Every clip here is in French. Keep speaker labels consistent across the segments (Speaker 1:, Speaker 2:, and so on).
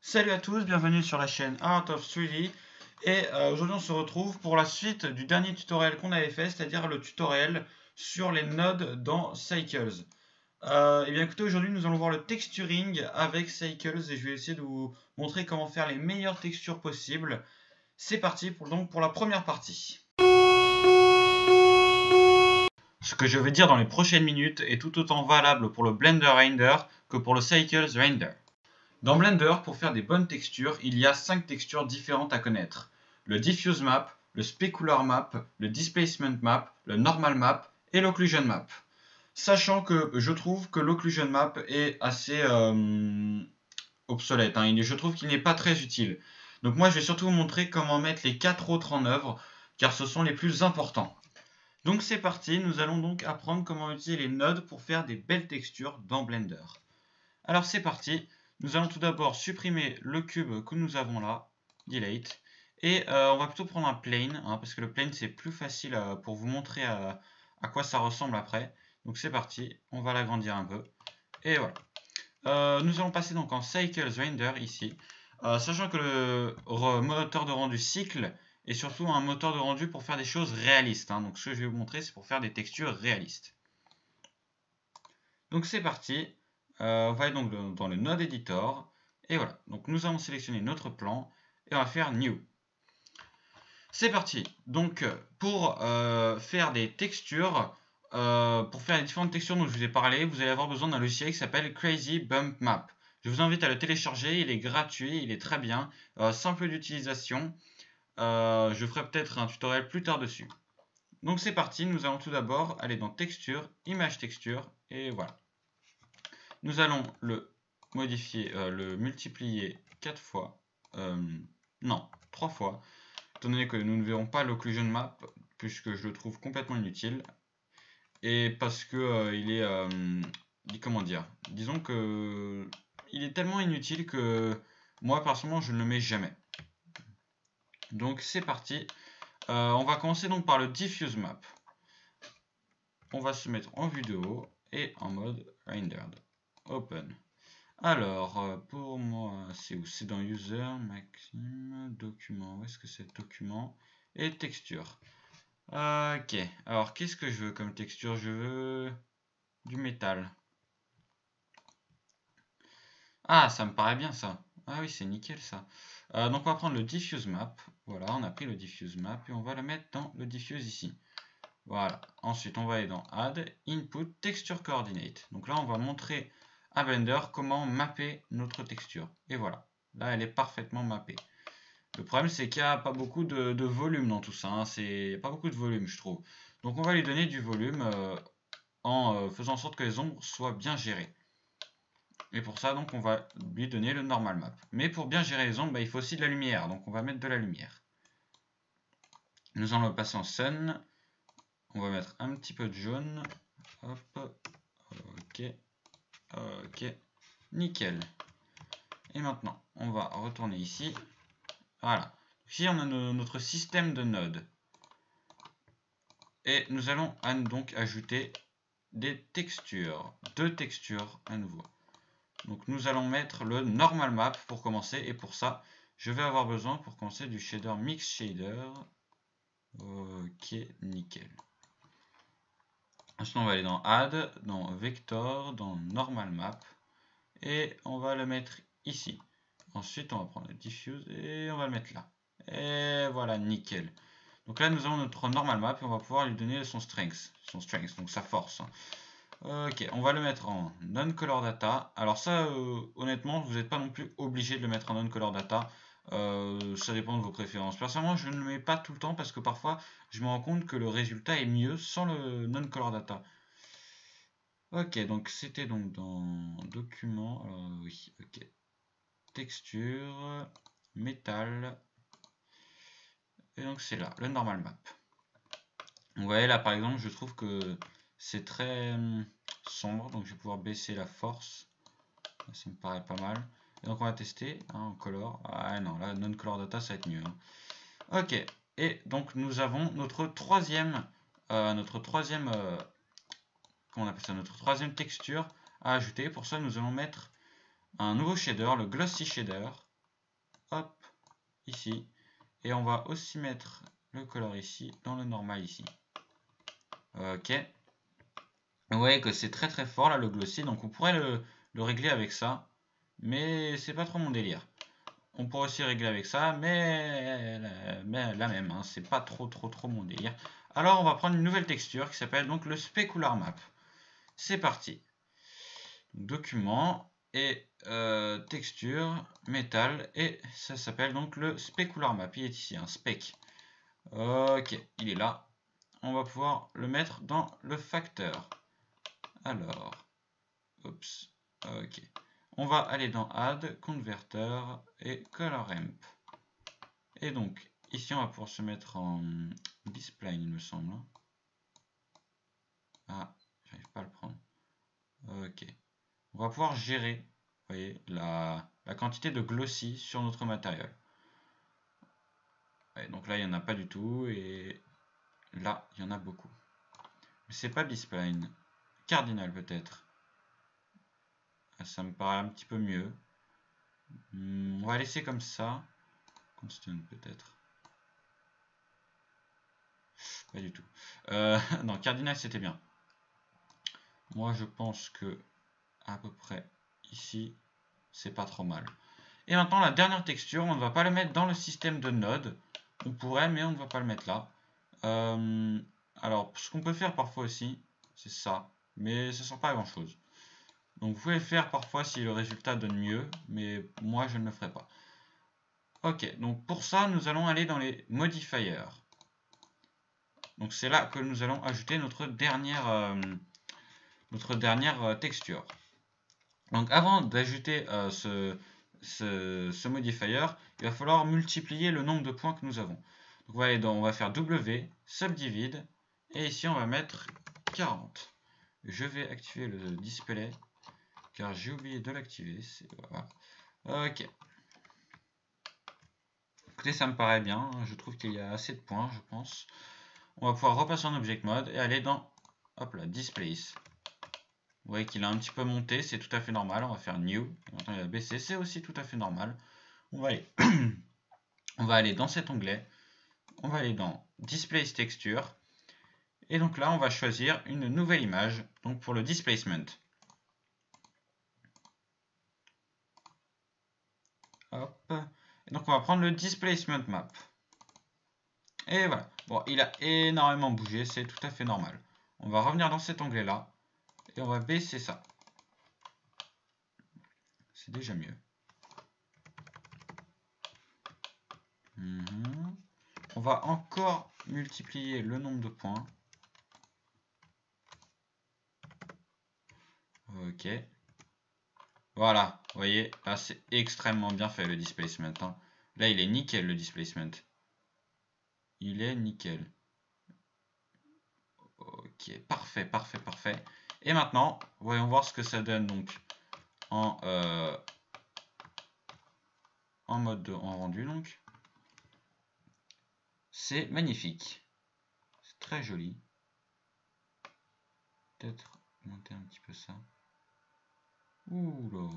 Speaker 1: Salut à tous, bienvenue sur la chaîne Art of 3D et aujourd'hui on se retrouve pour la suite du dernier tutoriel qu'on avait fait, c'est-à-dire le tutoriel sur les nodes dans Cycles. Et bien écoutez, aujourd'hui nous allons voir le texturing avec Cycles et je vais essayer de vous montrer comment faire les meilleures textures possibles. C'est parti pour la première partie. Ce que je vais dire dans les prochaines minutes est tout autant valable pour le Blender Render que pour le Cycles Render. Dans Blender, pour faire des bonnes textures, il y a 5 textures différentes à connaître. Le Diffuse Map, le Specular Map, le Displacement Map, le Normal Map et l'Occlusion Map. Sachant que je trouve que l'Occlusion Map est assez obsolète, je trouve qu'il n'est pas très utile. Donc moi je vais surtout vous montrer comment mettre les 4 autres en œuvre, car ce sont les plus importants. Donc c'est parti, nous allons donc apprendre comment utiliser les nodes pour faire des belles textures dans Blender. Alors c'est parti. Nous allons tout d'abord supprimer le cube que nous avons là, delete, et on va plutôt prendre un plane, parce que le plane c'est plus facile pour vous montrer à quoi ça ressemble après. Donc c'est parti, on va l'agrandir un peu, et voilà. Nous allons passer donc en Cycles Render ici, sachant que le moteur de rendu cycle est surtout un moteur de rendu pour faire des choses réalistes. Donc ce que je vais vous montrer c'est pour faire des textures réalistes. Donc c'est parti. On va aller donc dans le Node Editor. Et voilà. Donc nous allons sélectionner notre plan. Et on va faire New. C'est parti. Donc pour faire des textures, pour faire les différentes textures dont je vous ai parlé, vous allez avoir besoin d'un logiciel qui s'appelle Crazy Bump Map. Je vous invite à le télécharger. Il est gratuit. Il est très bien. Simple d'utilisation. Je ferai peut-être un tutoriel plus tard dessus. Donc c'est parti. Nous allons tout d'abord aller dans Texture, Image Texture. Et voilà. Nous allons le modifier, le multiplier 4 fois, non, 3 fois, étant donné que nous ne verrons pas l'occlusion map, puisque je le trouve complètement inutile, et parce que il est, comment dire, disons que il est tellement inutile que moi personnellement je ne le mets jamais. Donc c'est parti, on va commencer donc par le diffuse map. On va se mettre en vue de haut et en mode rendered. Open. Alors, pour moi, c'est où? C'est dans User, Maxime, Document. Où est-ce que c'est Document? Et Texture. Ok, alors qu'est-ce que je veux comme texture? Je veux du métal. Ah, ça me paraît bien ça. Ah oui, c'est nickel ça. Donc on va prendre le Diffuse Map. Voilà, on a pris le Diffuse Map et on va le mettre dans le Diffuse ici. Voilà. Ensuite, on va aller dans Add, Input, Texture Coordinate. Donc là, on va montrer à Blender comment mapper notre texture. Et voilà. Là, elle est parfaitement mappée. Le problème, c'est qu'il n'y a pas beaucoup de volume dans tout ça. Il n'y a pas beaucoup de volume, je trouve. Donc, on va lui donner du volume en faisant en sorte que les ombres soient bien gérées. Et pour ça, donc, on va lui donner le normal map. Mais pour bien gérer les ombres, il faut aussi de la lumière. Donc, on va mettre de la lumière. Nous allons le passer en Sun. On va mettre un petit peu de jaune. Hop. Ok. Ok. Nickel. Et maintenant, on va retourner ici. Voilà. Ici, on a notre système de nodes. Et nous allons donc ajouter des textures. 2 textures à nouveau. Donc nous allons mettre le normal map pour commencer. Et pour ça, je vais avoir besoin pour commencer du shader mix shader. Ok, nickel. Ensuite, on va aller dans Add, dans Vector, dans Normal Map. Et on va le mettre ici. Ensuite, on va prendre le Diffuse et on va le mettre là. Et voilà, nickel. Donc là, nous avons notre Normal Map et on va pouvoir lui donner son strength, donc sa force. Ok, on va le mettre en Non-Color Data. Alors ça, honnêtement, vous n'êtes pas non plus obligé de le mettre en Non-Color Data. Ça dépend de vos préférences. Personnellement, je ne le mets pas tout le temps parce que parfois, je me rends compte que le résultat est mieux sans le Non-Color Data. Ok, donc c'était donc dans Document. Alors oui, ok. Texture, métal. Et donc c'est là, le Normal Map. Vous voyez là par exemple, je trouve que c'est très sombre, donc je vais pouvoir baisser la force. Ça me paraît pas mal. Et donc on va tester en color. Ah non, là non-color data ça va être mieux. Ok, et donc nous avons notre troisième, comment on appelle ça, notre troisième texture à ajouter. Pour ça nous allons mettre un nouveau shader, le Glossy Shader. hop, ici. Et on va aussi mettre le color ici, dans le normal ici. Ok. Vous voyez que c'est très très fort là le glossy, donc on pourrait le régler avec ça. Mais c'est pas trop mon délire. On pourrait aussi régler avec ça, mais la même, hein, c'est pas trop mon délire. Alors on va prendre une nouvelle texture qui s'appelle donc le Specular Map. C'est parti. Document et texture, métal, et ça s'appelle donc le Specular Map. Il est ici, un spec. Ok, il est là. On va pouvoir le mettre dans le facteur. Alors, oups, ok. On va aller dans Add, Converter et Color Ramp. Et donc, ici, on va pouvoir se mettre en Display, il me semble. Ah, j'arrive pas à le prendre. Ok. On va pouvoir gérer, vous voyez, la quantité de glossy sur notre matériel. Ouais, donc là, il n'y en a pas du tout. Et là, il y en a beaucoup. Mais c'est pas B-Spline. Cardinal, peut-être. Ah, ça me paraît un petit peu mieux. On va laisser comme ça. Constant, peut-être. Pas du tout. Non, Cardinal, c'était bien. Moi, je pense que à peu près ici, c'est pas trop mal. Et maintenant, la dernière texture, on ne va pas le mettre dans le système de node. On pourrait, mais on ne va pas le mettre là. Alors, ce qu'on peut faire parfois aussi, c'est ça. Mais ça ne sert pas à grand chose. Donc, vous pouvez le faire parfois si le résultat donne mieux. Mais moi, je ne le ferai pas. Ok, donc pour ça, nous allons aller dans les modifiers. Donc, c'est là que nous allons ajouter notre dernière texture. Donc, avant d'ajouter ce modifier, il va falloir multiplier le nombre de points que nous avons. Donc on va faire W, subdivide, et ici on va mettre 40. Je vais activer le display, car j'ai oublié de l'activer. Voilà. Ok. Écoutez, ça me paraît bien, je trouve qu'il y a assez de points, je pense. On va pouvoir repasser en Object Mode et aller dans, hop là, Displace. Vous voyez qu'il a un petit peu monté, c'est tout à fait normal. On va faire New, et maintenant il a baissé, c'est aussi tout à fait normal. On va aller, on va aller dans cet onglet, on va aller dans Displace Texture, et donc là on va choisir une nouvelle image, donc pour le displacement. Hop, et donc on va prendre le displacement map. Et voilà, bon, il a énormément bougé, c'est tout à fait normal. On va revenir dans cet onglet là, et on va baisser ça. C'est déjà mieux. On va encore multiplier le nombre de points. Ok. Voilà, vous voyez, là c'est extrêmement bien fait le displacement. Hein. Là il est nickel le displacement. Il est nickel. Ok, parfait, parfait, parfait. Et maintenant, voyons voir ce que ça donne donc en en rendu donc. C'est magnifique. C'est très joli. Peut-être monter un petit peu ça. Ouh là.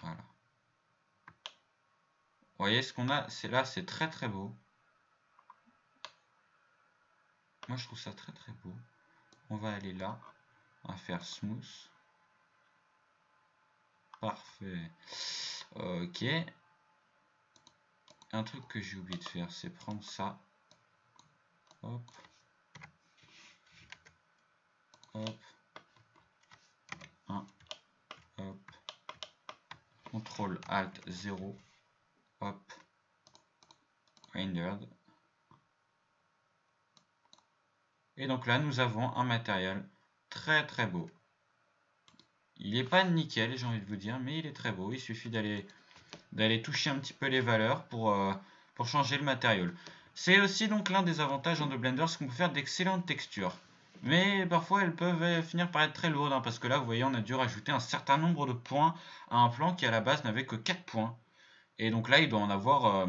Speaker 1: Voilà. Vous voyez ce qu'on a, c'est là, c'est très très beau. Moi je trouve ça très très beau. On va aller là. On va faire smooth. Parfait. Ok. Un truc que j'ai oublié de faire, c'est prendre ça. Hop. Hop. 1. Hop. CTRL ALT 0. Hop. Rendered. Et donc là, nous avons un matériel très très beau. Il n'est pas nickel, j'ai envie de vous dire, mais il est très beau. Il suffit d'aller toucher un petit peu les valeurs pour changer le matériel. C'est aussi donc l'un des avantages de Blender, c'est qu'on peut faire d'excellentes textures. Mais parfois elles peuvent finir par être très lourdes, hein, parce que là vous voyez on a dû rajouter un certain nombre de points à un plan qui à la base n'avait que 4 points. Et donc là il doit en avoir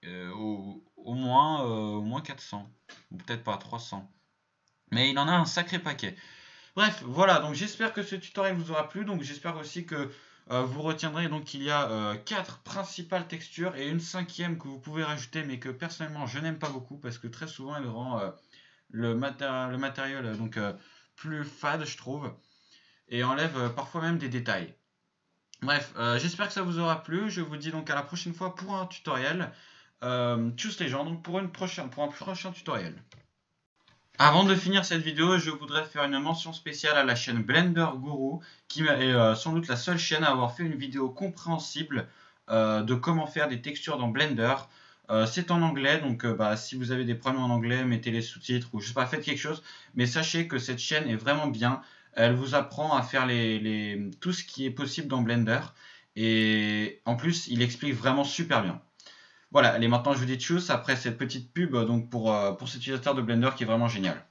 Speaker 1: au moins 400, ou peut-être pas 300. Mais il en a un sacré paquet. Bref, voilà, donc j'espère que ce tutoriel vous aura plu. Donc j'espère aussi que vous retiendrez donc qu'il y a 4 principales textures et une 5e que vous pouvez rajouter, mais que personnellement je n'aime pas beaucoup parce que très souvent elle rend le matériel donc plus fade, je trouve, et enlève parfois même des détails. Bref, j'espère que ça vous aura plu. Je vous dis donc à la prochaine fois pour un tutoriel. Tchuss les gens, donc pour un prochain tutoriel. Avant de finir cette vidéo, je voudrais faire une mention spéciale à la chaîne Blender Guru, qui est sans doute la seule chaîne à avoir fait une vidéo compréhensible de comment faire des textures dans Blender. C'est en anglais, donc si vous avez des problèmes en anglais, mettez les sous-titres ou je sais pas, faites quelque chose. Mais sachez que cette chaîne est vraiment bien. Elle vous apprend à faire tout ce qui est possible dans Blender. Et en plus, il explique vraiment super bien. Voilà, allez, maintenant je vous dis tchuss après cette petite pub donc pour cet utilisateur de Blender qui est vraiment génial.